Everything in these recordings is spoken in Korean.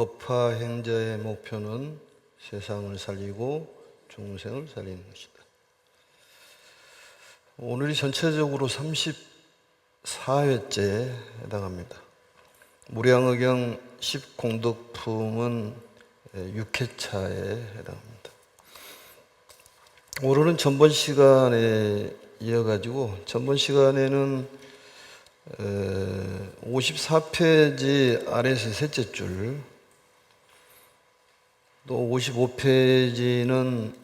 법화 행자의 목표는 세상을 살리고 중생을 살리는 것이다. 오늘이 전체적으로 34회째에 해당합니다. 무량의경 10공덕품은 6회차에 해당합니다. 오늘은 전번 시간에 이어가지고 전번 시간에는 54페이지 아래에서 셋째 줄, 또 55페이지는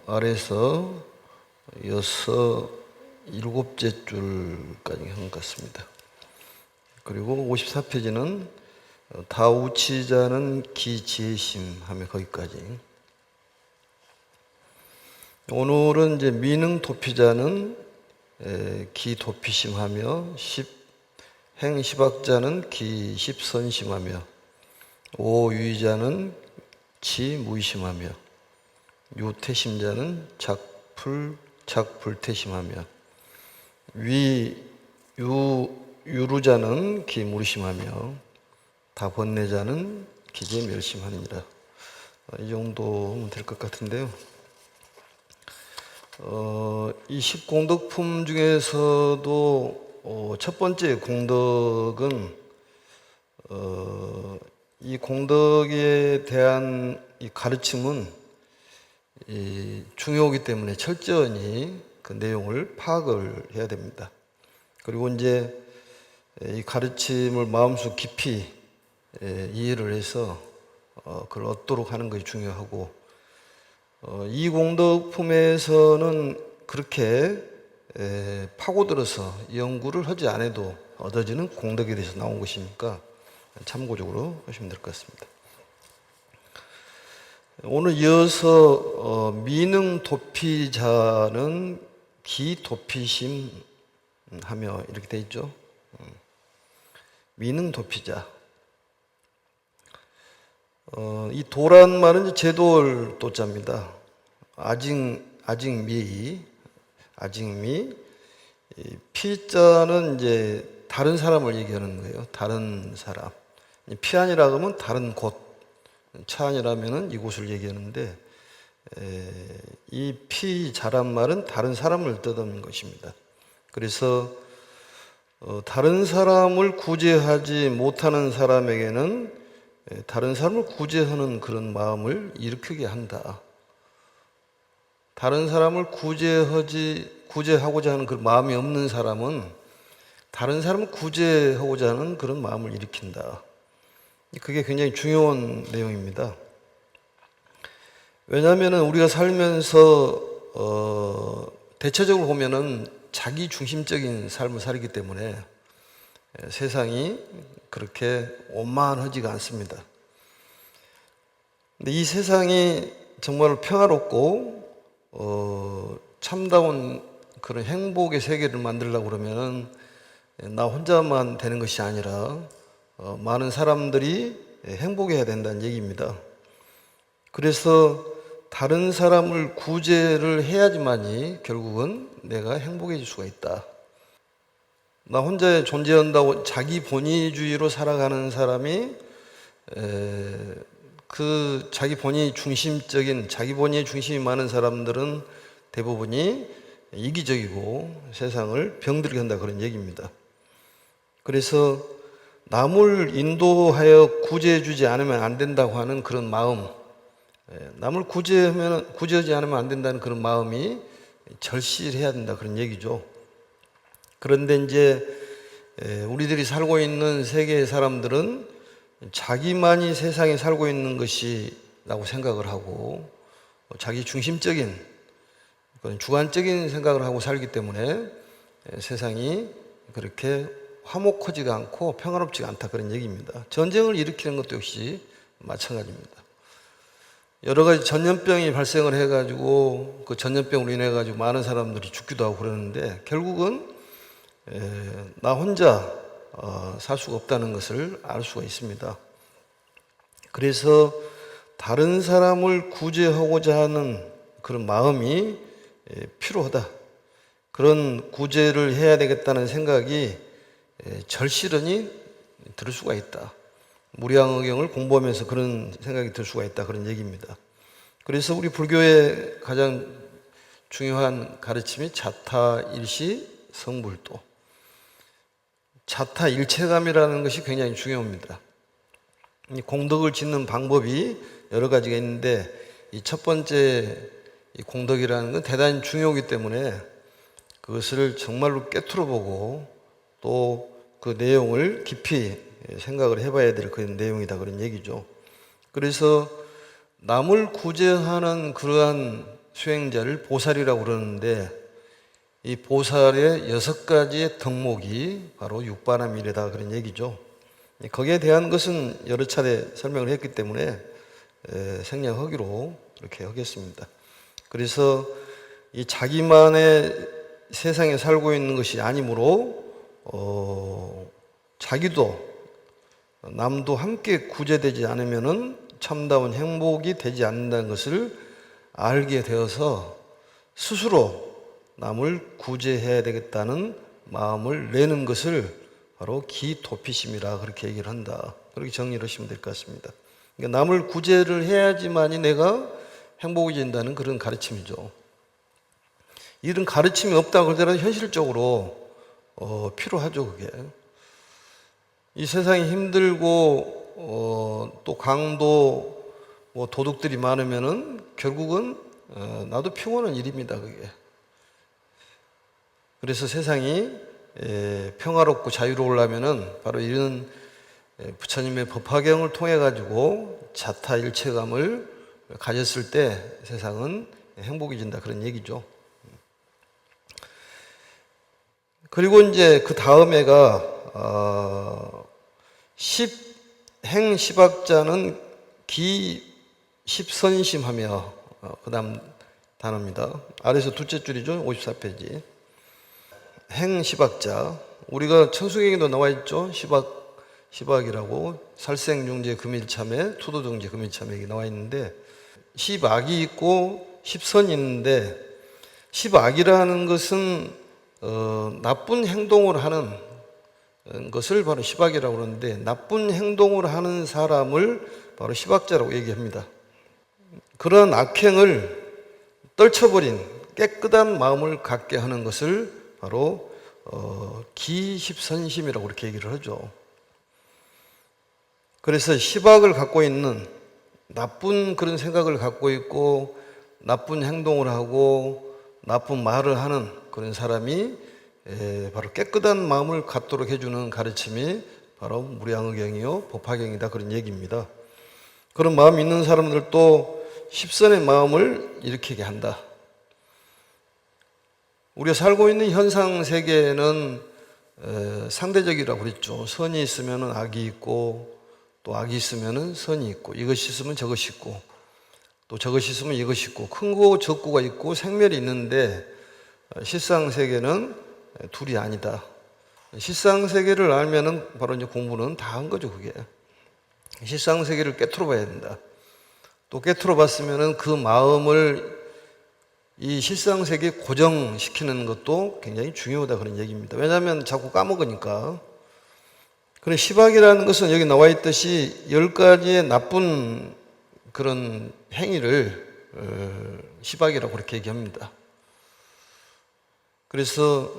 아래에서 일곱째 줄까지 한 것 같습니다. 그리고 54페이지는 다우치자는 기지혜심 하며 거기까지. 오늘은 이제 미능도피자는 기도피심하며 행시박자는 기십선심하며 오유의자는 지무의심하며 유태심자는 작불태심하며 유루자는 기무리심하며 다번뇌자는 기재멸심하니라. 이 정도면 될 것 같은데요. 이 10공덕품 중에서도 첫 번째 공덕은 이 공덕에 대한 이 가르침은 중요하기 때문에 철저히 그 내용을 파악을 해야 됩니다. 그리고 이제 이 가르침을 마음속 깊이 이해를 해서 그걸 얻도록 하는 것이 중요하고, 이 공덕품에서는 그렇게 파고들어서 연구를 하지 않아도 얻어지는 공덕에 대해서 나온 것이니까 참고적으로 하시면 될 것 같습니다. 오늘 이어서 미능도피자는 기도피심 하며 이렇게 되어 있죠. 미능도피자. 이 도란 말은 제도를 도자입니다. 아직미, 피자는 이제 다른 사람을 얘기하는 거예요. 다른 사람. 피안이라고 하면 다른 곳, 차안이라면 이곳을 얘기하는데, 이 피자란 말은 다른 사람을 뜻하는 것입니다. 그래서 다른 사람을 구제하지 못하는 사람에게는 다른 사람을 구제하는 그런 마음을 일으키게 한다. 다른 사람을 구제하고자 하는 그 마음이 없는 사람은 다른 사람을 구제하고자 하는 그런 마음을 일으킨다. 그게 굉장히 중요한 내용입니다. 왜냐하면 우리가 살면서 대체적으로 보면은 자기 중심적인 삶을 살기 때문에 세상이 그렇게 원만하지가 않습니다. 근데 이 세상이 정말 평화롭고 참다운 그런 행복의 세계를 만들려고 그러면은 나 혼자만 되는 것이 아니라 많은 사람들이 행복해야 된다는 얘기입니다. 그래서 다른 사람을 구제를 해야지만이 결국은 내가 행복해질 수가 있다. 나 혼자 존재한다고 자기 본위주의로 살아가는 사람이 그 자기 본위 중심적인, 자기 본위에 중심이 많은 사람들은 대부분이 이기적이고 세상을 병들게 한다, 그런 얘기입니다. 그래서 남을 인도하여 구제해주지 않으면 안 된다고 하는 그런 마음, 남을 구제하지 않으면 안 된다는 그런 마음이 절실해야 된다, 그런 얘기죠. 그런데 이제 우리들이 살고 있는 세계의 사람들은 자기만이 세상에 살고 있는 것이라고 생각을 하고 자기 중심적인 주관적인 생각을 하고 살기 때문에 세상이 그렇게 화목하지가 않고 평화롭지가 않다, 그런 얘기입니다. 전쟁을 일으키는 것도 역시 마찬가지입니다. 여러 가지 전염병이 발생을 해가지고 그 전염병으로 인해 가지고 많은 사람들이 죽기도 하고 그러는데 결국은 나 혼자 살 수가 없다는 것을 알 수가 있습니다. 그래서 다른 사람을 구제하고자 하는 그런 마음이 필요하다. 그런 구제를 해야 되겠다는 생각이 절실히 들 수가 있다. 무량의경을 공부하면서 그런 생각이 들 수가 있다, 그런 얘기입니다. 그래서 우리 불교의 가장 중요한 가르침이 자타일시 성불도, 자타일체감이라는 것이 굉장히 중요합니다. 이 공덕을 짓는 방법이 여러 가지가 있는데 이 첫 번째 이 공덕이라는 건 대단히 중요하기 때문에 그것을 정말로 깨트려 보고 또 그 내용을 깊이 생각을 해봐야 될 그런 내용이다, 그런 얘기죠. 그래서 남을 구제하는 그러한 수행자를 보살이라고 그러는데 이 보살의 6가지의 덕목이 바로 육바라밀이다, 그런 얘기죠. 거기에 대한 것은 여러 차례 설명을 했기 때문에 생략하기로 그렇게 하겠습니다. 그래서 이 자기만의 세상에 살고 있는 것이 아니므로 자기도 남도 함께 구제되지 않으면은 참다운 행복이 되지 않는다는 것을 알게 되어서 스스로 남을 구제해야 되겠다는 마음을 내는 것을 바로 기도피심이라 그렇게 얘기를 한다. 그렇게 정리를 하시면 될 것 같습니다. 그러니까 남을 구제를 해야지만이 내가 행복해진다는 그런 가르침이죠. 이런 가르침이 없다고 하더라도 현실적으로 필요하죠, 그게. 이 세상이 힘들고 또 강도 도둑들이 많으면은 결국은 나도 피곤한 일입니다, 그게. 그래서 세상이 평화롭고 자유로우려면은 바로 이런 부처님의 법화경을 통해 가지고 자타일체감을 가졌을 때 세상은 행복해진다, 그런 얘기죠. 그리고 이제 그 다음에가 행십학자는 기십선심하며 그 다음 단어입니다. 아래서 둘째 줄이죠. 54페이지. 행십학자, 우리가 천수경에도 나와 있죠. 십학이라고 살생중재 금일참회, 투도중재 금일참회 나와 있는데 십악이 있고 십선이 있는데 십악이라는 것은 나쁜 행동을 하는 것을 바로 십악이라고 그러는데 나쁜 행동을 하는 사람을 바로 십악자라고 얘기합니다. 그런 악행을 떨쳐버린 깨끗한 마음을 갖게 하는 것을 바로 기십선심이라고 그렇게 얘기를 하죠. 그래서 십악을 갖고 있는 나쁜 그런 생각을 갖고 있고 나쁜 행동을 하고 나쁜 말을 하는 그런 사람이 바로 깨끗한 마음을 갖도록 해주는 가르침이 바로 무량의경이요 법화경이다, 그런 얘기입니다. 그런 마음이 있는 사람들도 십선의 마음을 일으키게 한다. 우리가 살고 있는 현상 세계는 상대적이라고 그랬죠. 선이 있으면 악이 있고 또 악이 있으면 선이 있고 이것이 있으면 저것이 있고 또 저것이 있으면 이것이 있고 큰고 적고가 있고 생멸이 있는데 실상세계는 둘이 아니다. 실상세계를 알면은 바로 이제 공부는 다 한 거죠, 그게. 실상세계를 깨트려 봐야 된다. 또 깨트려 봤으면은 그 마음을 이 실상세계에 고정시키는 것도 굉장히 중요하다, 그런 얘기입니다. 왜냐하면 자꾸 까먹으니까. 그래, 십악이라는 것은 여기 나와 있듯이 10가지의 나쁜 그런 행위를 십악이라고 그렇게 얘기합니다. 그래서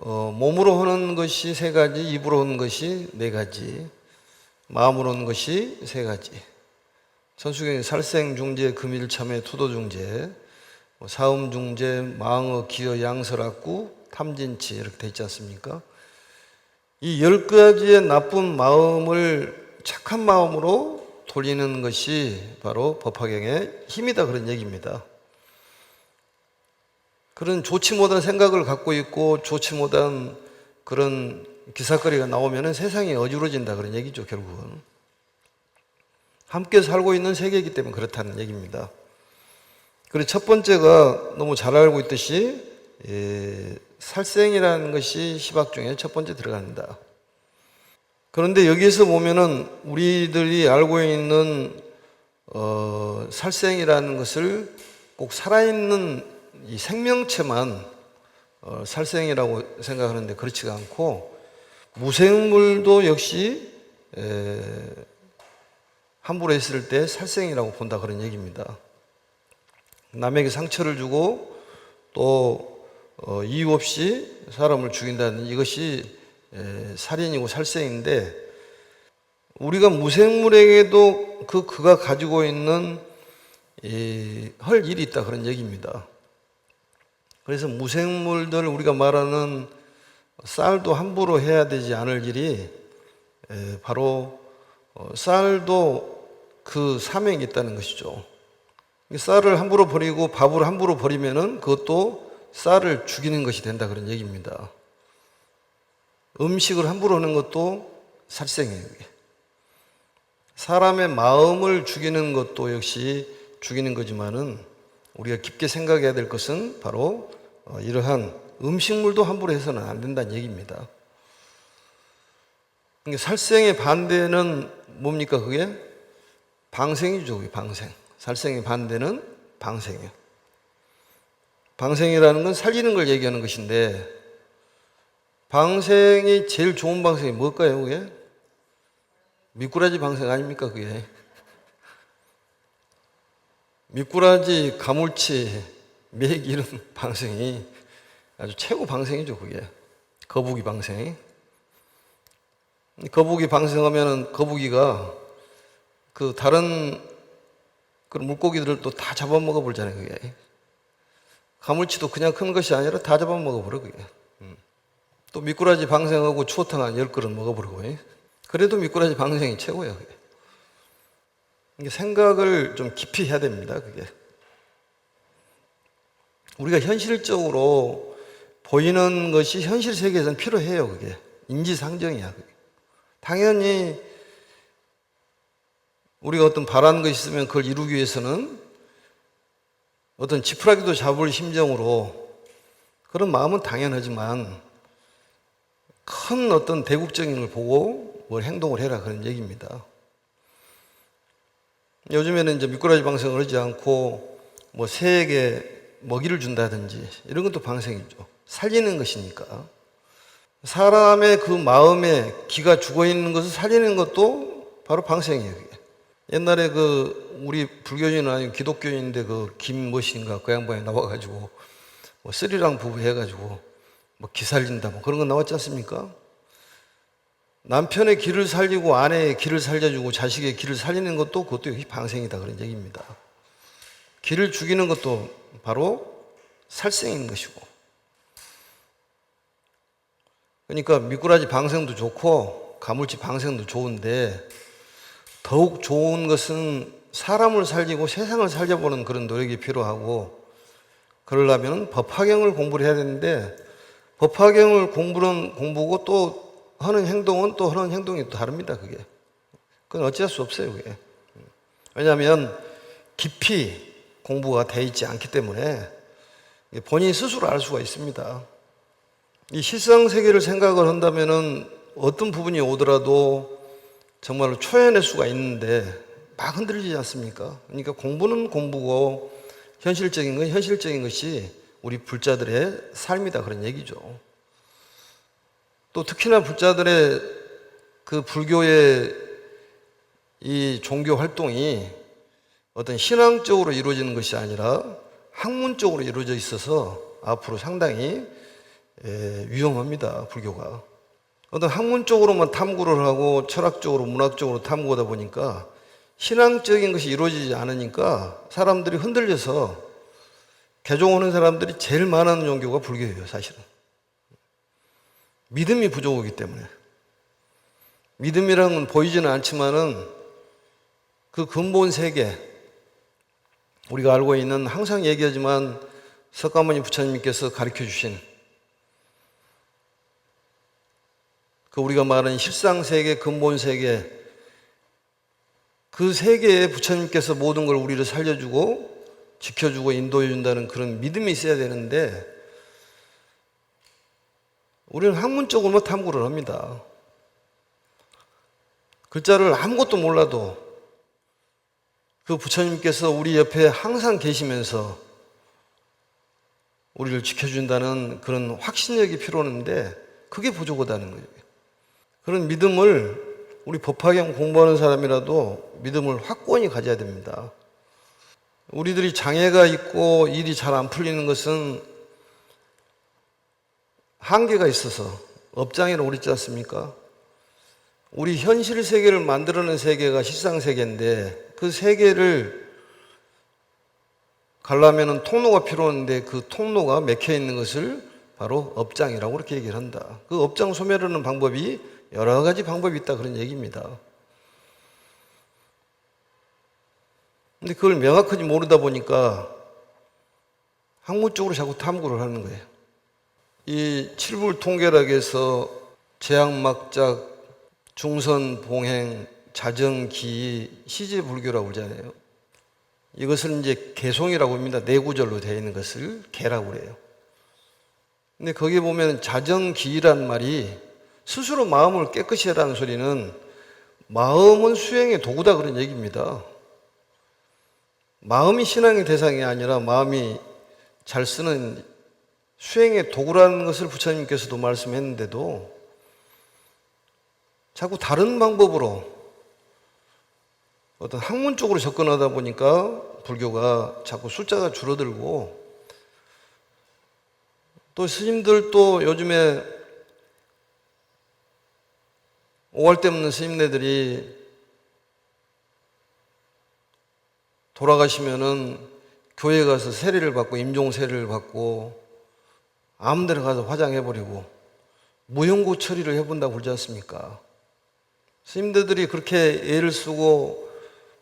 몸으로 하는 것이 3가지, 입으로 하는 것이 4가지, 마음으로 하는 것이 3가지. 천수경에 살생중재, 금일참회, 투도중재, 사음중재, 망어, 기어, 양설악구, 탐진치 이렇게 돼 있지 않습니까? 이 10가지의 나쁜 마음을 착한 마음으로 돌리는 것이 바로 법화경의 힘이다, 그런 얘기입니다. 그런 좋지 못한 생각을 갖고 있고 좋지 못한 그런 기사거리가 나오면 세상이 어지러진다, 그런 얘기죠, 결국은. 함께 살고 있는 세계이기 때문에 그렇다는 얘기입니다. 그리고 첫 번째가 너무 잘 알고 있듯이 살생이라는 것이 십악 중에 첫 번째 들어간다. 그런데 여기에서 보면은 우리들이 알고 있는 살생이라는 것을 꼭 살아있는 이 생명체만 살생이라고 생각하는데 그렇지가 않고 무생물도 역시 함부로 했을 때 살생이라고 본다 그런 얘기입니다. 남에게 상처를 주고 또 이유 없이 사람을 죽인다는 이것이 살인이고 살생인데, 우리가 무생물에게도 그가 가지고 있는 할 일이 있다 그런 얘기입니다. 그래서 무생물들, 우리가 말하는 쌀도 함부로 해야 되지 않을 일이 바로 쌀도 그 사명이 있다는 것이죠. 쌀을 함부로 버리고 밥을 함부로 버리면은 그것도 쌀을 죽이는 것이 된다 그런 얘기입니다. 음식을 함부로 하는 것도 살생이에요. 사람의 마음을 죽이는 것도 역시 죽이는 거지만은, 우리가 깊게 생각해야 될 것은 바로 이러한 음식물도 함부로 해서는 안 된다는 얘기입니다. 그러니까 살생의 반대는 뭡니까? 그게 방생이죠. 그게 방생. 살생의 반대는 방생이에요. 방생이라는 건 살리는 걸 얘기하는 것인데, 방생이 제일 좋은 방생이 뭘까요? 그게 미꾸라지 방생 아닙니까? 그게 미꾸라지, 가물치, 메기 이런 방생이 아주 최고 방생이죠. 그게 거북이 방생. 거북이 방생하면은 거북이가 그 다른 그런 물고기들을 또 다 잡아먹어 버리잖아요. 그게 가물치도 그냥 큰 것이 아니라 다 잡아먹어 버려. 그게 또 미꾸라지 방생하고 추어탕 한 10그릇 먹어버리고. 그래도 미꾸라지 방생이 최고예요. 그게. 생각을 좀 깊이 해야 됩니다. 그게 우리가 현실적으로 보이는 것이 현실 세계에서는 필요해요. 그게 인지상정이야. 그게. 당연히 우리가 어떤 바라는 것이 있으면 그걸 이루기 위해서는 어떤 지푸라기도 잡을 심정으로, 그런 마음은 당연하지만 큰 어떤 대국적인 걸 보고 뭘 행동을 해라 그런 얘기입니다. 요즘에는 이제 미꾸라지 방생을 하지 않고 뭐 새에게 먹이를 준다든지 이런 것도 방생이죠. 살리는 것이니까. 사람의 그 마음에 기가 죽어 있는 것을 살리는 것도 바로 방생이에요. 그게. 옛날에 우리 불교인은 아니고 기독교인인데 김무엇인가 그 양반이 나와가지고 뭐 스리랑 부부 해가지고 뭐 기 살린다 뭐 그런 거 나왔지 않습니까? 남편의 기를 살리고 아내의 기를 살려주고 자식의 기를 살리는 그것도 역시 방생이다 그런 얘기입니다. 기를 죽이는 것도 바로 살생인 것이고. 그러니까 미꾸라지 방생도 좋고 가물치 방생도 좋은데, 더욱 좋은 것은 사람을 살리고 세상을 살려보는 그런 노력이 필요하고, 그러려면 법화경을 공부를 해야 되는데, 법화경을 공부고 또 하는 행동은 또 하는 행동이 또 다릅니다. 그건 어찌할 수 없어요. 그게. 왜냐하면 깊이 공부가 돼 있지 않기 때문에 본인 스스로 알 수가 있습니다. 이 실상세계를 생각을 한다면은 어떤 부분이 오더라도 정말로 초연할 수가 있는데 막 흔들리지 않습니까? 그러니까 공부는 공부고 현실적인 건 현실적인 것이 우리 불자들의 삶이다 그런 얘기죠. 또 특히나 불자들의 그 불교의 이 종교 활동이 어떤 신앙적으로 이루어지는 것이 아니라 학문적으로 이루어져 있어서 앞으로 상당히 위험합니다. 불교가. 어떤 학문적으로만 탐구를 하고 철학적으로 문학적으로 탐구하다 보니까 신앙적인 것이 이루어지지 않으니까 사람들이 흔들려서 개종하는 사람들이 제일 많은 종교가 불교예요. 사실은 믿음이 부족하기 때문에. 믿음이라는 건 보이지는 않지만은 그 근본 세계, 우리가 알고 있는, 항상 얘기하지만 석가모니 부처님께서 가르쳐 주신 그 우리가 말하는 실상세계, 근본세계, 그 세계에 부처님께서 모든 걸 우리를 살려주고 지켜주고 인도해 준다는 그런 믿음이 있어야 되는데, 우리는 학문적으로만 탐구를 합니다. 글자를 아무것도 몰라도 그 부처님께서 우리 옆에 항상 계시면서 우리를 지켜준다는 그런 확신력이 필요한데 그게 부족하다는 거예요. 그런 믿음을 우리 법화경 공부하는 사람이라도 믿음을 확고히 가져야 됩니다. 우리들이 장애가 있고 일이 잘 안 풀리는 것은 한계가 있어서 업장애라고 그랬지 않습니까? 우리 현실 세계를 만들어낸 세계가 실상 세계인데 그 세계를 가려면 통로가 필요한데 그 통로가 막혀 있는 것을 바로 업장이라고 그렇게 얘기를 한다. 그 업장 소멸하는 방법이 여러 가지 방법이 있다 그런 얘기입니다. 근데 그걸 명확하게 모르다 보니까 학문 쪽으로 자꾸 탐구를 하는 거예요. 이 칠불통계락에서 제약막작, 중선봉행, 자정기, 시제불교라고 그러잖아요. 이것을 이제 개송이라고 합니다. 내구절로 되어 있는 것을 개라고 그래요. 근데 거기에 보면 자정기라는 말이 스스로 마음을 깨끗이 하라는 소리는 마음은 수행의 도구다 그런 얘기입니다. 마음이 신앙의 대상이 아니라 마음이 잘 쓰는 수행의 도구라는 것을 부처님께서도 말씀했는데도 자꾸 다른 방법으로 어떤 학문 쪽으로 접근하다 보니까 불교가 자꾸 숫자가 줄어들고 또 스님들도 요즘에 오갈 데 없는 스님네들이 돌아가시면은 교회에 가서 세례를 받고 임종 세례를 받고 아무 데나 가서 화장해버리고 무용고 처리를 해본다고 그러지 않습니까? 스님들이 그렇게 애를 쓰고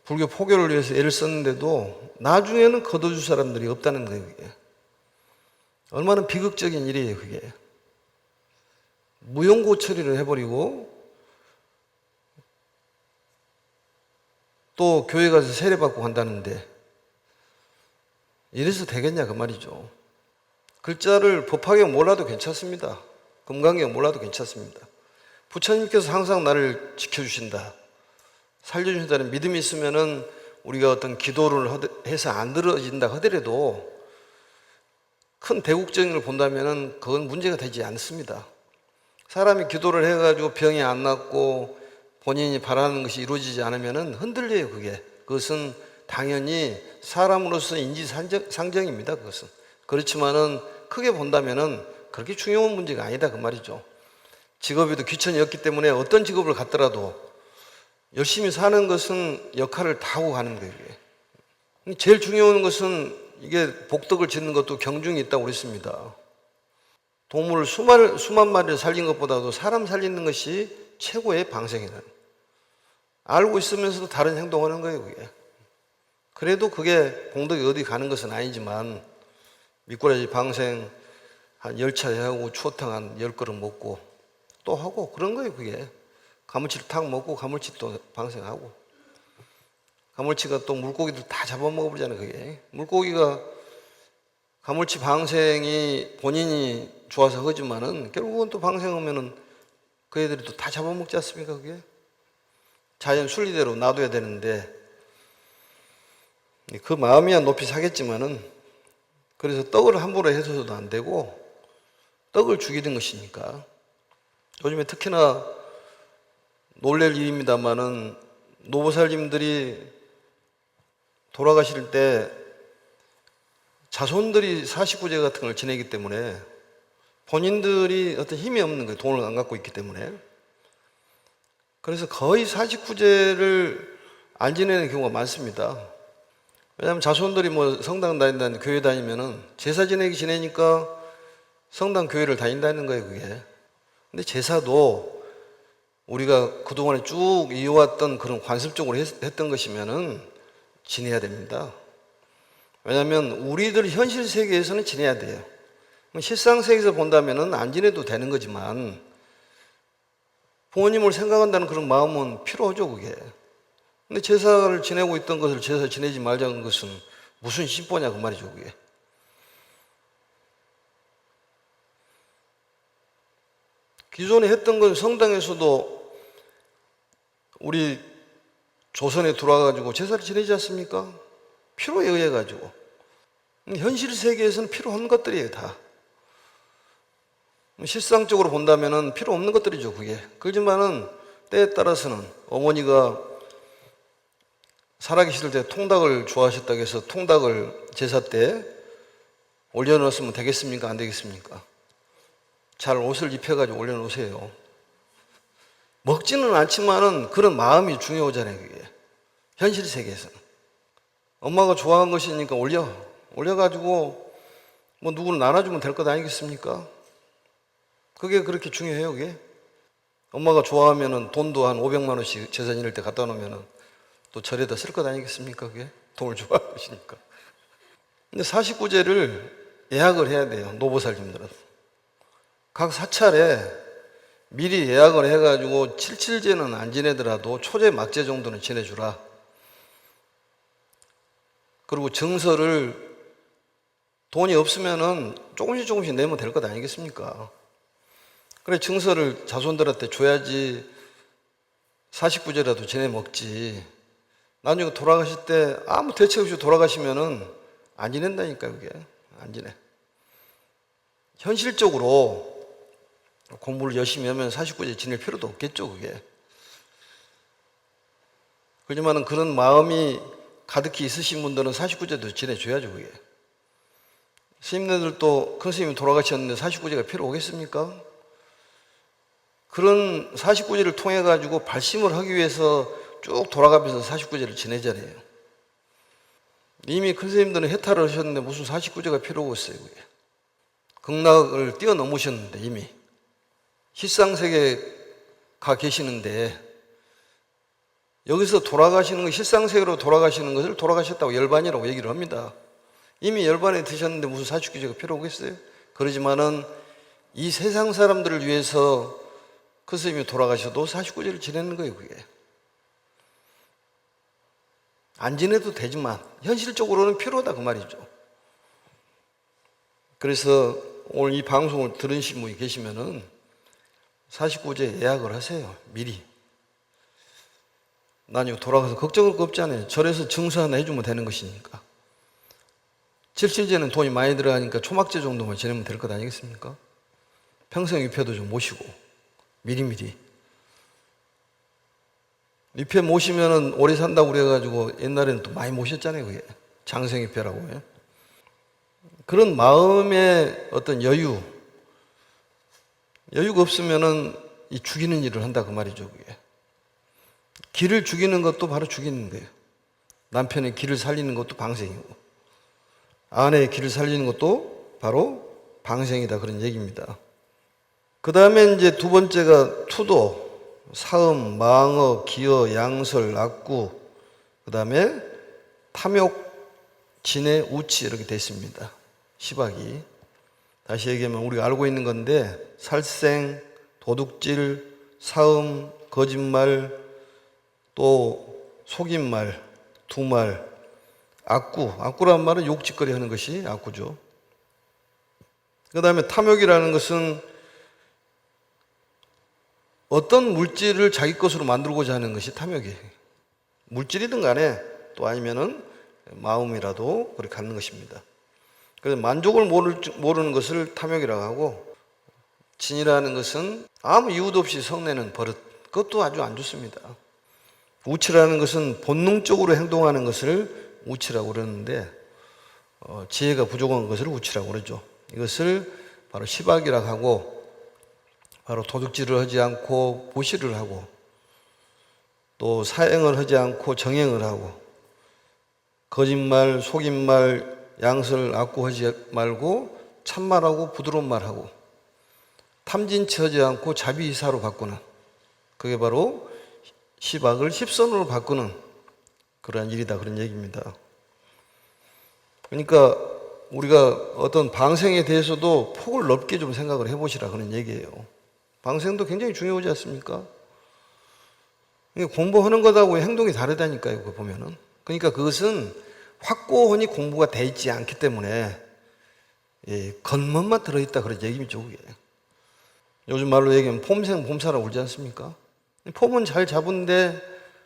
불교 포교를 위해서 애를 썼는데도 나중에는 거둬줄 사람들이 없다는 거예요. 그게. 얼마나 비극적인 일이에요. 그게. 무용고 처리를 해버리고 또 교회 가서 세례받고 간다는데 이래서 되겠냐 그 말이죠. 글자를 법화경 몰라도 괜찮습니다. 금강경 몰라도 괜찮습니다. 부처님께서 항상 나를 지켜주신다, 살려주신다는 믿음이 있으면은 우리가 어떤 기도를 해서 안 들어진다 하더라도 큰 대국적인 걸 본다면은 그건 문제가 되지 않습니다. 사람이 기도를 해가지고 병이 안 낫고 본인이 바라는 것이 이루어지지 않으면은 흔들려요, 그게. 그것은 당연히 사람으로서 인지상정입니다, 그것은. 그렇지만은 크게 본다면은 그렇게 중요한 문제가 아니다, 그 말이죠. 직업에도 귀천이 없기 때문에 어떤 직업을 갖더라도 열심히 사는 것은 역할을 다 하고 가는 거예요, 이게. 제일 중요한 것은 이게 복덕을 짓는 것도 경중이 있다고 그랬습니다. 동물 수만 마리를 살린 것보다도 사람 살리는 것이 최고의 방생이라는. 알고 있으면서도 다른 행동하는 거예요, 그게. 그래도 그게 공덕이 어디 가는 것은 아니지만 미꾸라지 방생 한 10차례 하고 추어탕 한 10그릇 먹고 또 하고 그런 거예요, 그게. 가물치를 탁 먹고 가물치 또 방생하고. 가물치가 또 물고기들 다 잡아먹어버리잖아요, 그게. 물고기가 가물치 방생이 본인이 좋아서 하지만은 결국은 또 방생하면은 그 애들이 또 다 잡아먹지 않습니까, 그게? 자연 순리대로 놔둬야 되는데 그 마음이야 높이 사겠지만은 그래서 떡을 함부로 해서도 안 되고 떡을 죽이는 것이니까. 요즘에 특히나 놀랄 일입니다만은 노보살님들이 돌아가실 때 자손들이 49제 같은 걸 지내기 때문에 본인들이 어떤 힘이 없는 거예요. 돈을 안 갖고 있기 때문에. 그래서 거의 49제를 안 지내는 경우가 많습니다. 왜냐하면 자손들이 뭐 성당 다닌다는 교회 다니면은 제사 지내니까 성당 교회를 다닌다는 거예요, 그게. 근데 제사도 우리가 그동안에 쭉 이어왔던 그런 관습적으로 했던 것이면은 지내야 됩니다. 왜냐하면 우리들 현실 세계에서는 지내야 돼요. 실상 세계에서 본다면은 안 지내도 되는 거지만 부모님을 생각한다는 그런 마음은 필요하죠, 그게. 근데 제사를 지내고 있던 것을 제사 지내지 말자는 것은 무슨 심보냐 그 말이죠, 그게. 기존에 했던 건 성당에서도 우리 조선에 들어와가지고 제사를 지내지 않습니까? 필요에 의해가지고. 현실 세계에서는 필요한 것들이에요, 다. 실상적으로 본다면은 필요 없는 것들이죠, 그게. 그렇지만은 때에 따라서는 어머니가 살아계실 때 통닭을 좋아하셨다고 해서 통닭을 제사 때 올려놓으면 되겠습니까? 안 되겠습니까? 잘 옷을 입혀가지고 올려놓으세요. 먹지는 않지만은 그런 마음이 중요하잖아요, 그게. 현실 세계에서는. 엄마가 좋아한 것이니까 올려가지고 뭐 누구는 나눠주면 될 것 아니겠습니까? 그게 그렇게 중요해요, 그게. 엄마가 좋아하면은 돈도 한 500만 원씩 재산 이럴 때 갖다 놓으면은 또 절에다 쓸 것 아니겠습니까, 그게? 돈을 좋아하는 것이니까. 근데 49제를 예약을 해야 돼요, 노보살님들은. 각 사찰에 미리 예약을 해가지고 77제는 안 지내더라도 초제 막제 정도는 지내주라. 그리고 정서를 돈이 없으면은 조금씩 내면 될 것 아니겠습니까? 그래, 정서를 자손들한테 줘야지 49제라도 지내 먹지. 나중에 돌아가실 때 아무 대책 없이 돌아가시면은 안 지낸다니까요, 그게. 안 지내. 현실적으로 공부를 열심히 하면 49제 지낼 필요도 없겠죠, 그게. 그렇지만은 그런 마음이 가득히 있으신 분들은 49제도 지내줘야죠, 그게. 스님네들도 큰 스님이 돌아가셨는데 49제가 필요 오겠습니까? 그런 49제를 통해 가지고 발심을 하기 위해서 쭉 돌아가면서 49제를 지내잖아요. 이미 큰 스님들은 해탈을 하셨는데 무슨 49제가 필요가 있어요, 그게. 극락을 뛰어넘으셨는데 이미 실상세계에 가 계시는데 여기서 돌아가시는 거, 실상세계로 돌아가시는 것을 돌아가셨다고 열반이라고 얘기를 합니다. 이미 열반에 드셨는데 무슨 49제가 필요하겠어요? 그러지만은 이 세상 사람들을 위해서 그 스님이 돌아가셔도 49제를 지내는 거예요, 그게. 안 지내도 되지만 현실적으로는 필요하다 그 말이죠. 그래서 오늘 이 방송을 들으신 분이 계시면은 49제 예약을 하세요, 미리. 난 이거 돌아가서 걱정할 거 없잖아요. 절에서 증서 하나 해주면 되는 것이니까. 77제는 돈이 많이 들어가니까 초막제 정도만 지내면 될 것 아니겠습니까? 평생 위패도 좀 모시고 미리미리. 위패 모시면은 오래 산다고 그래가지고 옛날에는 또 많이 모셨잖아요, 그게. 장생위패라고 해요. 그런 마음의 어떤 여유가 없으면은 이 죽이는 일을 한다 그 말이죠, 그게. 기를 죽이는 것도 바로 죽이는 거예요. 남편의 기를 살리는 것도 방생이고, 아내의 기를 살리는 것도 바로 방생이다 그런 얘기입니다. 그 다음에 이제 두 번째가 투도, 사음, 망어, 기어, 양설, 악구, 그 다음에 탐욕, 진해, 우치 이렇게 되어 있습니다. 시박이. 다시 얘기하면 우리가 알고 있는 건데 살생, 도둑질, 사음, 거짓말, 또 속임말, 두말, 악구. 악구란 말은 욕짓거리 하는 것이 악구죠. 그 다음에 탐욕이라는 것은 어떤 물질을 자기 것으로 만들고자 하는 것이 탐욕이에요. 물질이든 간에 또 아니면은 마음이라도 그렇게 갖는 것입니다. 그래서 만족을 모르는 것을 탐욕이라고 하고, 진이라는 것은 아무 이유도 없이 성내는 버릇, 그것도 아주 안 좋습니다. 우치라는 것은 본능적으로 행동하는 것을 우치라고 그러는데 지혜가 부족한 것을 우치라고 그러죠. 이것을 바로 시박이라고 하고, 바로 도둑질을 하지 않고 보시를 하고, 또 사행을 하지 않고 정행을 하고, 거짓말, 속임말, 양설, 악구하지 말고 참말하고 부드러운 말하고, 탐진치 하지 않고 자비이사로 바꾸는, 그게 바로 시박을 십선으로 바꾸는 그러한 일이다 그런 얘기입니다. 그러니까 우리가 어떤 방생에 대해서도 폭을 넓게 좀 생각을 해보시라 그런 얘기예요. 방생도 굉장히 중요하지 않습니까? 공부하는 것하고 행동이 다르다니까요, 그거 보면은. 그러니까 그것은 확고하니 공부가 돼 있지 않기 때문에 겉멋만 들어있다 그런 얘기죠, 그게. 요즘 말로 얘기하면 폼생 폼사라고 그러지 않습니까? 폼은 잘 잡은데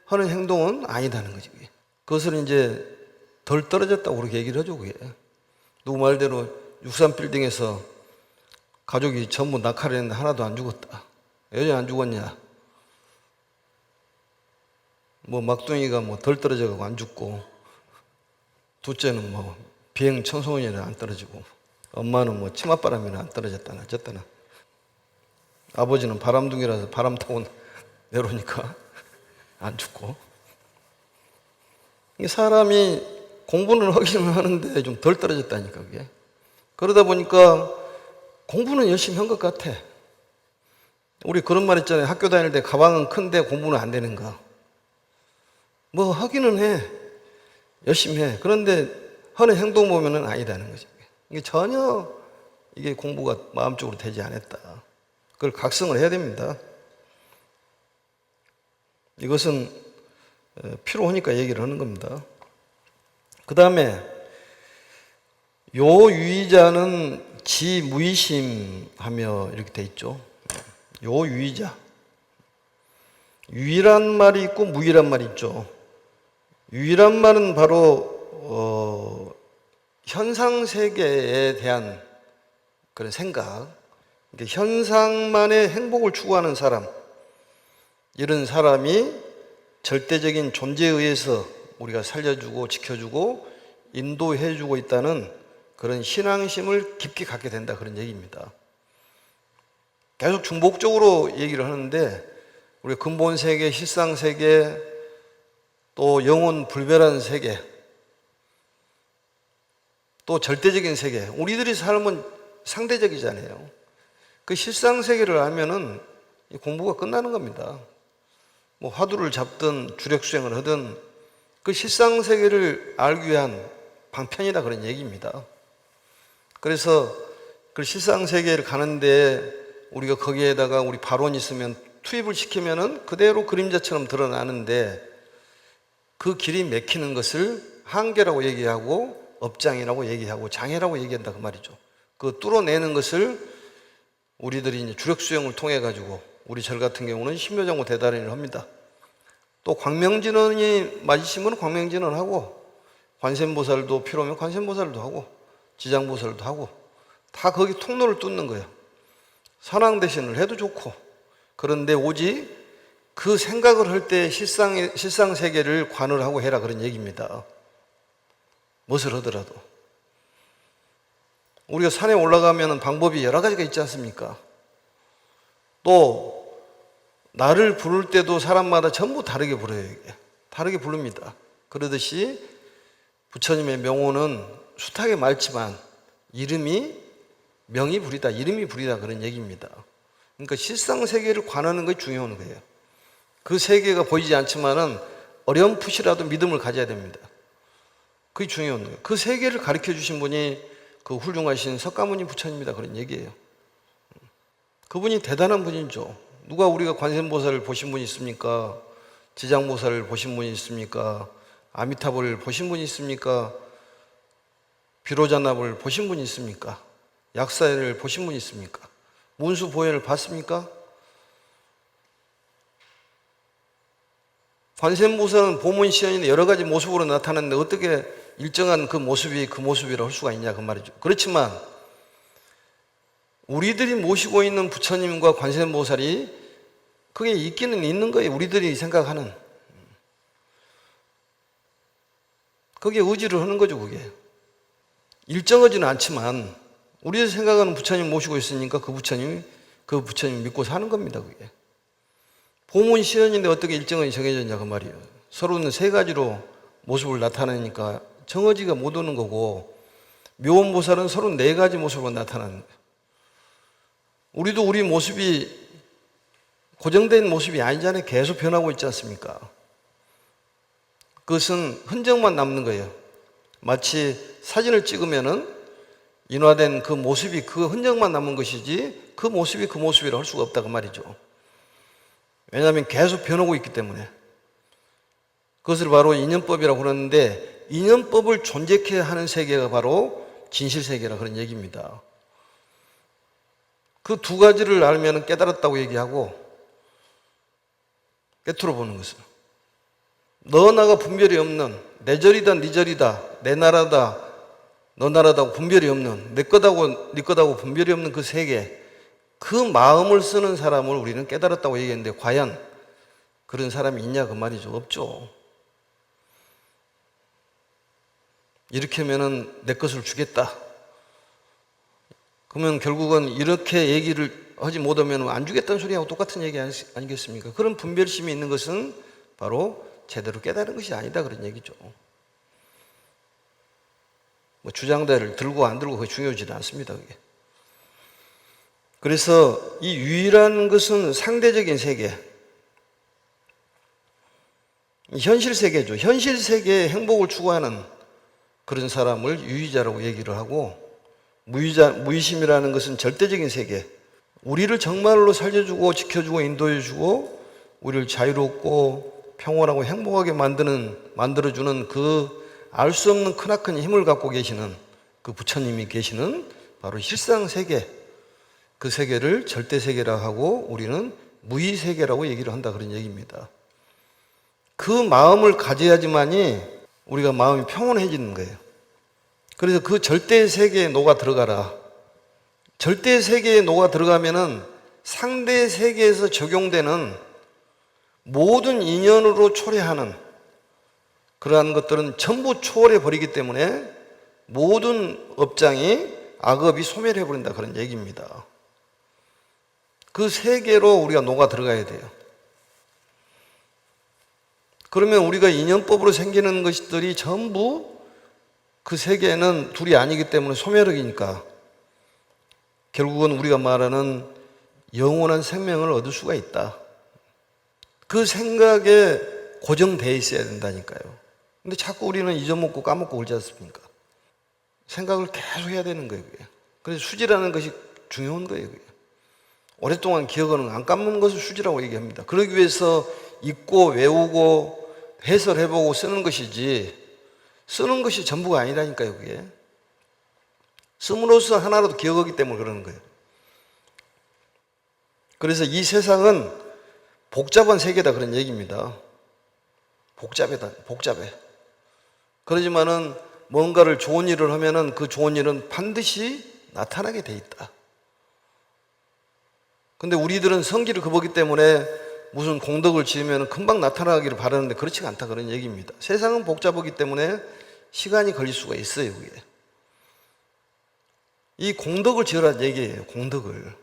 하는 행동은 아니다는 거지, 그게. 그것을 이제 덜 떨어졌다고 그렇게 얘기를 하죠, 그게. 누구 말대로 63빌딩에서 가족이 전부 낙하를 했는데 하나도 안 죽었다. 여전히 안 죽었냐? 뭐 막둥이가 뭐 덜 떨어져가고 안 죽고, 둘째는 뭐 비행 청소년이라 안 떨어지고, 엄마는 뭐 치맛바람이나 안 떨어졌다나 어쨌다나, 아버지는 바람둥이라서 바람 타고 내려오니까 안 죽고. 사람이 공부는 하기는 하는데 좀 덜 떨어졌다니까 그게. 그러다 보니까 공부는 열심히 한 것 같아. 우리 그런 말 있잖아요. 학교 다닐 때 가방은 큰데 공부는 안 되는가. 뭐 하기는 해. 열심히 해. 그런데 하는 행동 보면은 아니다는 거죠. 이게 전혀 이게 공부가 마음적으로 되지 않았다. 그걸 각성을 해야 됩니다. 이것은 필요하니까 얘기를 하는 겁니다. 그 다음에 요유의자는 지무의심하며 이렇게 돼 있죠. 요유의자. 유일한 말이 있고 무일한 말이 있죠. 유일한 말은 바로 현상세계에 대한 그런 생각, 현상만의 행복을 추구하는 사람, 이런 사람이 절대적인 존재에 의해서 우리가 살려주고 지켜주고 인도해주고 있다는 그런 신앙심을 깊게 갖게 된다, 그런 얘기입니다. 계속 중복적으로 얘기를 하는데 우리 근본세계, 실상세계, 또 영혼 불멸한 세계, 또 절대적인 세계, 우리들이 삶은 상대적이잖아요. 그 실상세계를 알면은 공부가 끝나는 겁니다. 뭐 화두를 잡든 주력수행을 하든 그 실상세계를 알기 위한 방편이다, 그런 얘기입니다. 그래서 그 실상세계를 가는데 우리가 거기에다가 우리 발원이 있으면 투입을 시키면은 그대로 그림자처럼 드러나는데 그 길이 막히는 것을 한계라고 얘기하고 업장이라고 얘기하고 장애라고 얘기한다, 그 말이죠. 그 뚫어내는 것을 우리들이 이제 주력수행을 통해 가지고 우리 절 같은 경우는 신묘장구 대단히를 합니다. 또 광명진원이 맞으시면 광명진원 하고, 관세음보살도 필요하면 관세음보살도 하고, 지장보살도 하고, 다 거기 통로를 뚫는 거예요. 선왕대신을 해도 좋고. 그런데 오직 그 생각을 할 때 실상세계를 관을 하고 해라, 그런 얘기입니다. 무엇을 하더라도. 우리가 산에 올라가면 방법이 여러 가지가 있지 않습니까? 또 나를 부를 때도 사람마다 전부 다르게 부르요. 이게 다르게 부릅니다. 그러듯이 부처님의 명호는 숱하게 많지만 명이 불이다, 이름이 불이다, 그런 얘기입니다. 그러니까 실상세계를 관하는 것이 중요한 거예요. 그 세계가 보이지 않지만은 어렴풋이라도 믿음을 가져야 됩니다. 그게 중요한 거예요. 그 세계를 가르쳐 주신 분이 그 훌륭하신 석가모니 부처님이다, 그런 얘기예요. 그분이 대단한 분이죠. 누가 우리가 관세음보살을 보신 분이 있습니까? 지장보살을 보신 분이 있습니까? 아미타불을 보신 분이 있습니까? 비로자납을 보신 분이 있습니까? 약사를 보신 분이 있습니까? 문수보현을 봤습니까? 관세음보살은 보문시연인데 여러 가지 모습으로 나타났는데 어떻게 일정한 그 모습이 그 모습이라 할 수가 있냐, 그 말이죠. 그렇지만 우리들이 모시고 있는 부처님과 관세음보살이 그게 있기는 있는 거예요. 우리들이 생각하는. 그게 의지를 하는 거죠, 그게. 일정하지는 않지만 우리가 생각하는 부처님 모시고 있으니까 그 부처님 믿고 사는 겁니다, 그게. 보문시연인데 어떻게 일정하게 정해졌냐, 그 말이에요. 서로는 세 가지로 모습을 나타내니까 정어지가 못 오는 거고, 묘원보살은 서로 네 가지 모습으로 나타나는 거예요. 우리도 우리 모습이 고정된 모습이 아니잖아요. 계속 변하고 있지 않습니까? 그것은 흔적만 남는 거예요. 마치 사진을 찍으면은 인화된 그 모습이 그 흔적만 남은 것이지 그 모습이 그 모습이라 할 수가 없다, 그 말이죠. 왜냐하면 계속 변하고 있기 때문에. 그것을 바로 인연법이라고 그러는데, 인연법을 존재케 하는 세계가 바로 진실세계라, 그런 얘기입니다. 그 두 가지를 알면 깨달았다고 얘기하고, 꿰뚫어 보는 것을. 너 나가 분별이 없는, 내 절이다 네 절이다, 내 나라다 너 나라다고 분별이 없는, 내 거다고 네 거다고 분별이 없는 그 세계, 그 마음을 쓰는 사람을 우리는 깨달았다고 얘기했는데, 과연 그런 사람이 있냐 그 말이죠. 없죠. 이렇게 하면은 내 것을 주겠다. 그러면 결국은 이렇게 얘기를 하지 못하면 안 주겠다는 소리하고 똑같은 얘기 아니겠습니까? 그런 분별심이 있는 것은 바로 제대로 깨달은 것이 아니다 그런 얘기죠. 뭐 주장대를 들고 안 들고 그게 중요하지는 않습니다. 그게. 그래서 이 유의라는 것은 상대적인 세계, 현실 세계죠. 현실 세계의 행복을 추구하는 그런 사람을 유의자라고 얘기를 하고, 무의심이라는 것은 절대적인 세계, 우리를 정말로 살려주고 지켜주고 인도해주고 우리를 자유롭고 평온하고 행복하게 만들어주는 그 알 수 없는 크나큰 힘을 갖고 계시는 그 부처님이 계시는 바로 실상 세계, 그 세계를 절대 세계라고 하고 우리는 무의 세계라고 얘기를 한다 그런 얘기입니다. 그 마음을 가져야지만이 우리가 마음이 평온해지는 거예요. 그래서 그 절대 세계에 녹아 들어가라. 절대 세계에 녹아 들어가면은 상대 세계에서 적용되는 모든 인연으로 초래하는 그러한 것들은 전부 초월해 버리기 때문에 모든 업장이 악업이 소멸해 버린다 그런 얘기입니다. 그 세계로 우리가 녹아 들어가야 돼요. 그러면 우리가 인연법으로 생기는 것들이 전부 그 세계는 둘이 아니기 때문에 소멸하기니까 결국은 우리가 말하는 영원한 생명을 얻을 수가 있다. 그 생각에 고정되어 있어야 된다니까요. 근데 자꾸 우리는 잊어먹고 까먹고 그러지 않습니까? 생각을 계속 해야 되는 거예요, 그게. 그래서 수지라는 것이 중요한 거예요, 그게. 오랫동안 기억은 안 까먹는 것을 수지라고 얘기합니다. 그러기 위해서 읽고 외우고 해설해보고 쓰는 것이지, 쓰는 것이 전부가 아니라니까요, 그게. 씀으로써 하나라도 기억하기 때문에 그러는 거예요. 그래서 이 세상은 복잡한 세계다 그런 얘기입니다. 복잡해. 그러지만은 뭔가를 좋은 일을 하면은 그 좋은 일은 반드시 나타나게 돼 있다. 근데 우리들은 성질을 급하기 때문에 무슨 공덕을 지으면 금방 나타나기를 바라는데 그렇지가 않다 그런 얘기입니다. 세상은 복잡하기 때문에 시간이 걸릴 수가 있어요, 그게. 이 공덕을 지으라는 얘기예요, 공덕을.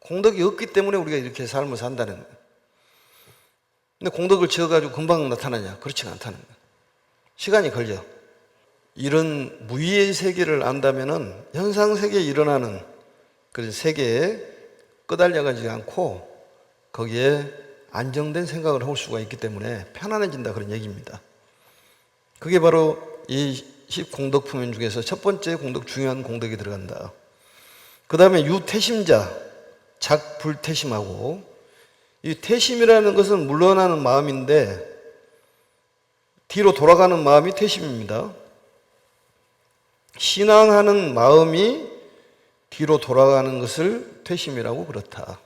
공덕이 없기 때문에 우리가 이렇게 삶을 산다는 거예요. 근데 공덕을 지어가지고 금방 나타나냐? 그렇지가 않다는 거예요. 시간이 걸려. 이런 무의의 세계를 안다면은 현상 세계에 일어나는 그런 세계에 끄달려가지 않고 거기에 안정된 생각을 할 수가 있기 때문에 편안해진다 그런 얘기입니다. 그게 바로 이 10공덕품인 중에서 첫 번째 공덕, 중요한 공덕이 들어간다. 그 다음에 유태심자, 작불태심하고, 이 태심이라는 것은 물러나는 마음인데 뒤로 돌아가는 마음이 태심입니다. 신앙하는 마음이 뒤로 돌아가는 것을 퇴심이라고 그렇다.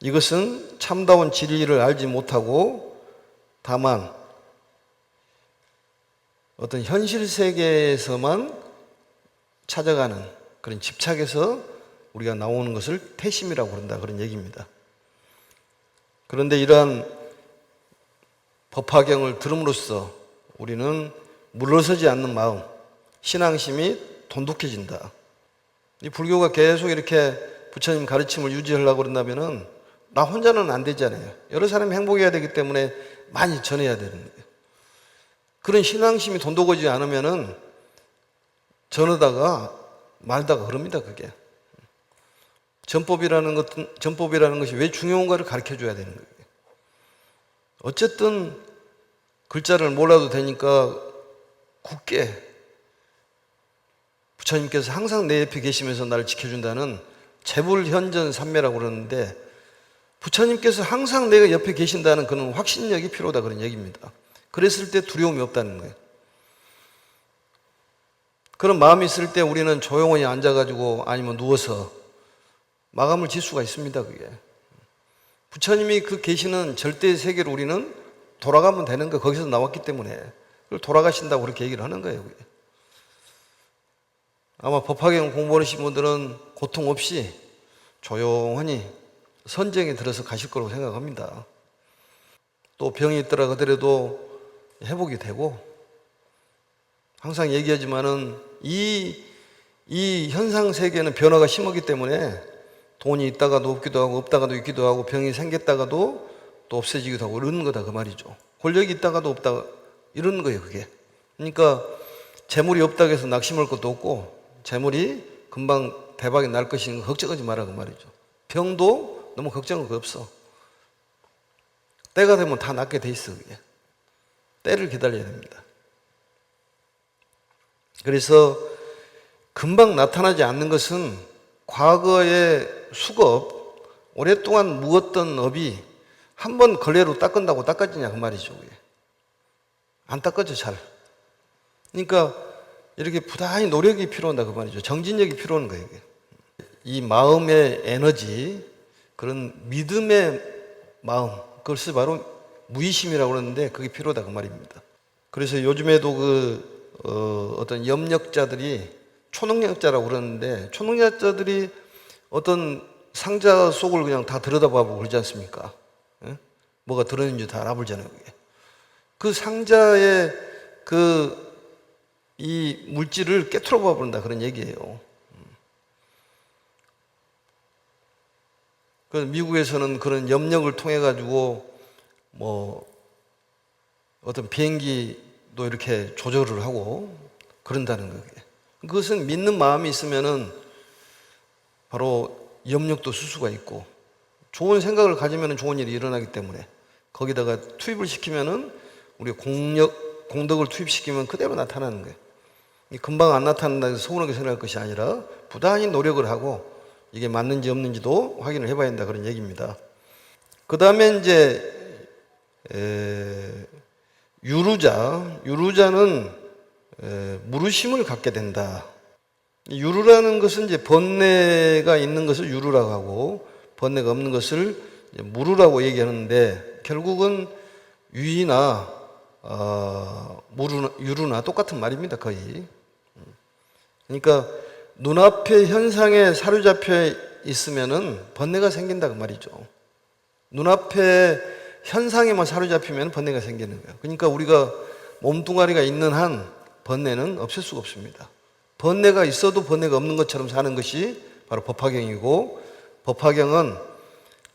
이것은 참다운 진리를 알지 못하고 다만 어떤 현실 세계에서만 찾아가는 그런 집착에서 우리가 나오는 것을 태심이라고 그런다 그런 얘기입니다. 그런데 이러한 법화경을 들음으로써 우리는 물러서지 않는 마음, 신앙심이 돈독해진다. 이 불교가 계속 이렇게 부처님 가르침을 유지하려고 그런다면은 나 혼자는 안 되잖아요. 여러 사람이 행복해야 되기 때문에 많이 전해야 되는 거예요. 그런 신앙심이 돈독하지 않으면은 전하다가 말다가 그럽니다, 그게. 전법이라는 것이 왜 중요한가를 가르쳐 줘야 되는 거예요. 어쨌든 글자를 몰라도 되니까 굳게 부처님께서 항상 내 옆에 계시면서 나를 지켜준다는 재불현전삼매라고 그러는데 부처님께서 항상 내가 옆에 계신다는 그런 확신력이 필요하다 그런 얘기입니다. 그랬을 때 두려움이 없다는 거예요. 그런 마음이 있을 때 우리는 조용히 앉아가지고 아니면 누워서 마감을 질 수가 있습니다, 그게. 부처님이 그 계시는 절대 세계로 우리는 돌아가면 되는 거 거기서 나왔기 때문에 그걸 돌아가신다고 그렇게 얘기를 하는 거예요, 그게. 아마 법화경 공부하신 분들은 고통 없이 조용하니 선정에 들어서 가실 거라고 생각합니다. 또 병이 있더라 하더라도 회복이 되고, 항상 얘기하지만은 이 현상 세계는 변화가 심하기 때문에 돈이 있다가도 없기도 하고 없다가도 있기도 하고 병이 생겼다가도 또 없어지기도 하고 이런 거다 그 말이죠. 권력이 있다가도 없다가 이런 거예요 그게. 그러니까 재물이 없다고 해서 낙심할 것도 없고 재물이 금방 대박이 날 것인 거 걱정하지 마라 그 말이죠. 병도 너무 걱정할 거 없어. 때가 되면 다 낫게 돼 있어 그게. 때를 기다려야 됩니다. 그래서 금방 나타나지 않는 것은 과거의 수급, 오랫동안 묵었던 업이 한 번 걸레로 닦은다고 닦아지냐 그 말이죠. 그게. 안 닦아져 잘. 그러니까 이렇게 부단히 노력이 필요한다 그 말이죠. 정진력이 필요한 거예요. 이게. 이 마음의 에너지, 그런 믿음의 마음, 그것이 바로 무의심이라고 그러는데 그게 필요하다 그 말입니다. 그래서 요즘에도 어떤 염력자들이 초능력자라고 그러는데 초능력자들이 어떤 상자 속을 그냥 다 들여다보고 그러지 않습니까? 예? 뭐가 들어있는지 다 알아보잖아요. 그게. 그 상자의 이 물질을 깨트려 봐본다 그런 얘기예요. 그 미국에서는 그런 염력을 통해 가지고 뭐 어떤 비행기도 이렇게 조절을 하고 그런다는 거예요. 그것은 믿는 마음이 있으면은 바로 염력도 쓸 수가 있고 좋은 생각을 가지면 좋은 일이 일어나기 때문에 거기다가 투입을 시키면은 우리가 공덕을 투입시키면 그대로 나타나는 거예요. 금방 안 나타난다고 해서 서운하게 생각할 것이 아니라 부단히 노력을 하고 이게 맞는지 없는지도 확인을 해봐야 한다 그런 얘기입니다. 그 다음에 이제 유루자는 무르심을 갖게 된다. 유루라는 것은 이제 번뇌가 있는 것을 유루라고 하고 번뇌가 없는 것을 무루라고 얘기하는데 결국은 유이나 유루나 똑같은 말입니다 거의. 그러니까 눈앞의 현상에 사로잡혀 있으면은 번뇌가 생긴다 그 말이죠. 눈앞의 현상에만 사로잡히면 번뇌가 생기는 거예요. 그러니까 우리가 몸뚱아리가 있는 한 번뇌는 없앨 수가 없습니다. 번뇌가 있어도 번뇌가 없는 것처럼 사는 것이 바로 법화경이고 법화경은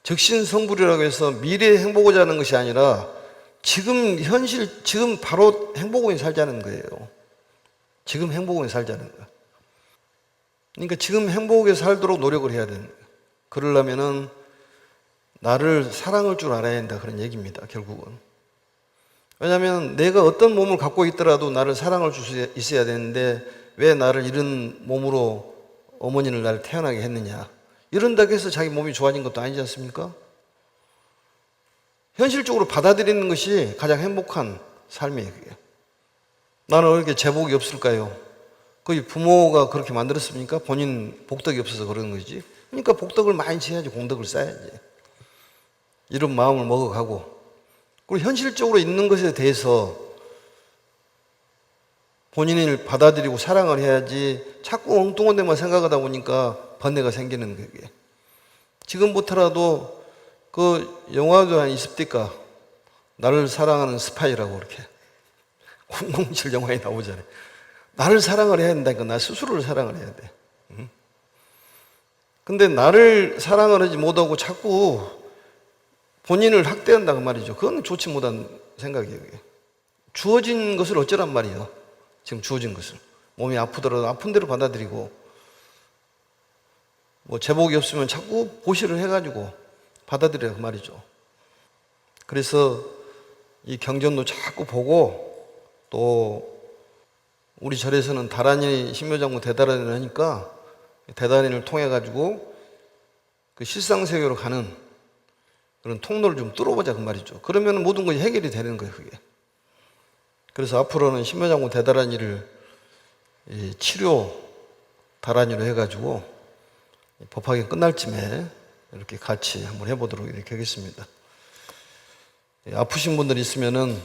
즉신성불이라고 해서 미래의 행복을 하는 것이 아니라 지금 바로 행복을 살자는 거예요. 지금 행복을 살자는 거예요. 그러니까 지금 행복하게 살도록 노력을 해야 되는 거예요. 그러려면은 나를 사랑할 줄 알아야 한다 그런 얘기입니다. 결국은. 왜냐하면 내가 어떤 몸을 갖고 있더라도 나를 사랑할 수 있어야 되는데 왜 나를 이런 몸으로 어머니를 나를 태어나게 했느냐. 이런다고 해서 자기 몸이 좋아진 것도 아니지 않습니까? 현실적으로 받아들이는 것이 가장 행복한 삶이에요. 그게. 나는 왜 이렇게 제복이 없을까요? 거의 부모가 그렇게 만들었습니까? 본인 복덕이 없어서 그러는 거지. 그러니까 복덕을 많이 해야지 공덕을 쌓아야지. 이런 마음을 먹어가고 그리고 현실적으로 있는 것에 대해서 본인을 받아들이고 사랑을 해야지 자꾸 엉뚱한 데만 생각하다 보니까 번뇌가 생기는 거예요. 지금부터라도 그 영화도 한 20대가 나를 사랑하는 스파이라고 이렇게 007 영화에 나오잖아요. 나를 사랑을 해야 된다니까 나 스스로를 사랑을 해야 돼. 근데 나를 사랑을 하지 못하고 자꾸 본인을 학대한다 그 말이죠. 그건 좋지 못한 생각이에요. 그게. 주어진 것을 어쩌란 말이에요. 지금 주어진 것을. 몸이 아프더라도 아픈 대로 받아들이고 뭐 제복이 없으면 자꾸 보시를 해가지고 받아들여야 그 말이죠. 그래서 이 경전도 자꾸 보고 또 우리 절에서는 다란이 신묘장구 대다란이를 하니까 대다란이를 통해 가지고 그 실상세계로 가는 그런 통로를 좀 뚫어보자 그 말이죠. 그러면 모든 것이 해결이 되는 거예요 그게. 그래서 앞으로는 신묘장구 대다란이를 치료 다란이로 해가지고 법화경 끝날 쯤에 이렇게 같이 한번 해보도록 이렇게 하겠습니다. 아프신 분들 있으면은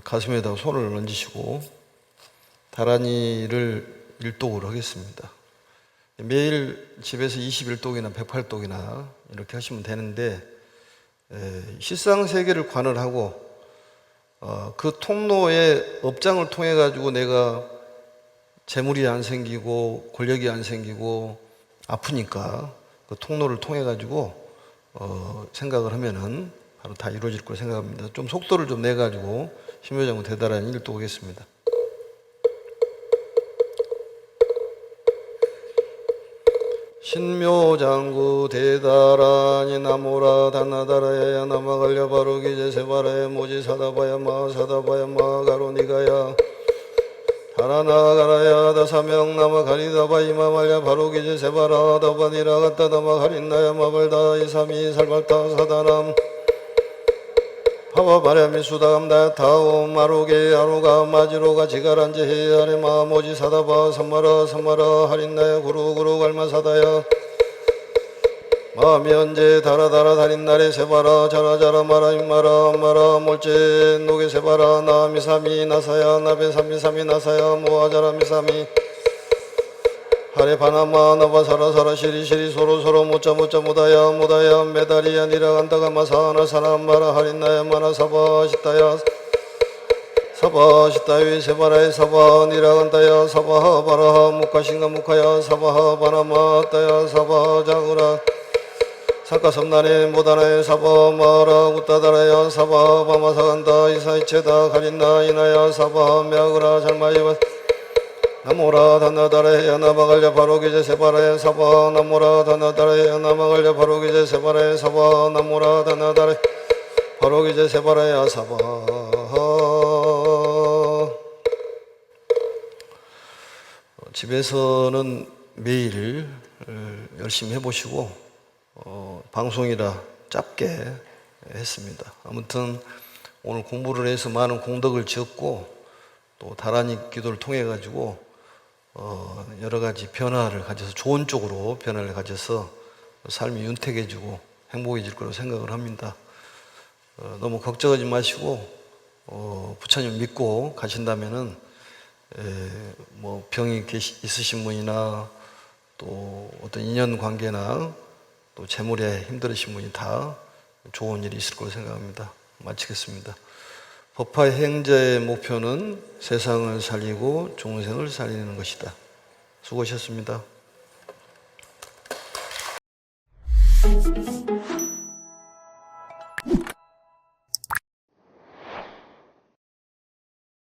가슴에다 손을 얹으시고 다란이를 일독을 하겠습니다. 매일 집에서 21독이나 108독이나 이렇게 하시면 되는데, 실상세계를 관을 하고 그 통로의 업장을 통해 가지고 내가 재물이 안 생기고 권력이 안 생기고 아프니까 그 통로를 통해 가지고 생각을 하면은 바로 다 이루어질 걸 생각합니다. 좀 속도를 좀 내 가지고 신묘장군 대단한 일도 오겠습니다. 신묘장구 대다라니 나모라 다나다라야 나마갈려 바로기제 세바라야 모지 사다바야 마 사다바야 마 가로니가야 다라나가라야 다사명 나마 가리다바 이마말야 바로기제 세바라 다바니라 갔다 다마 가린나야 마발다 이삼이 살발다 사다남 파바바랴미 수다감다 타오 마로게 아로가 마지로가 지가란제 헤아레마 모지 사다바 삼마라 삼마라 하린나야 구루구루 갈마사다야 마면제 다라다라 다린나레 세바라 자라자라 마라 임마라 마라 몰제 노게 세바라 나미사미 나사야 나베사미사미 나사야 모아자라 미사미 하레 바나마 나바사라 사라 시리시리 소로소로 모짜 모다야 모다야 메다리야 니라간다가 마사나 사나마라 하린나야 마나 사바시타야 사바시타위 세바라에 사바 니라간다야 사바하 바라하 무카신가 무카야 사바하 바나마 따야 사바자구라 사카섬나네 모다나에 사바 마라 우따다라야 사바 바마사간다 이사이체다 가린나 이나야 사바 мя그라 잘마이바 나모라 다나다라야 나마갈려 바로기제 세바라야 사바 나모라 다나다라야 나마갈려 바로기제 세바라야 사바 나모라 다나다라 바로기제 세바라야 사바. 집에서는 매일 열심히 해보시고 방송이라 짧게 했습니다. 아무튼 오늘 공부를 해서 많은 공덕을 지었고 또 다란이 기도를 통해 가지고 여러 가지 변화를 가져서 좋은 쪽으로 변화를 가져서 삶이 윤택해지고 행복해질 거라고 생각을 합니다. 너무 걱정하지 마시고 부처님 믿고 가신다면은 뭐 병이 있으신 분이나 또 어떤 인연 관계나 또 재물에 힘들으신 분이 다 좋은 일이 있을 거라고 생각합니다. 마치겠습니다. 법화 행자의 목표는 세상을 살리고 중생을 살리는 것이다. 수고하셨습니다.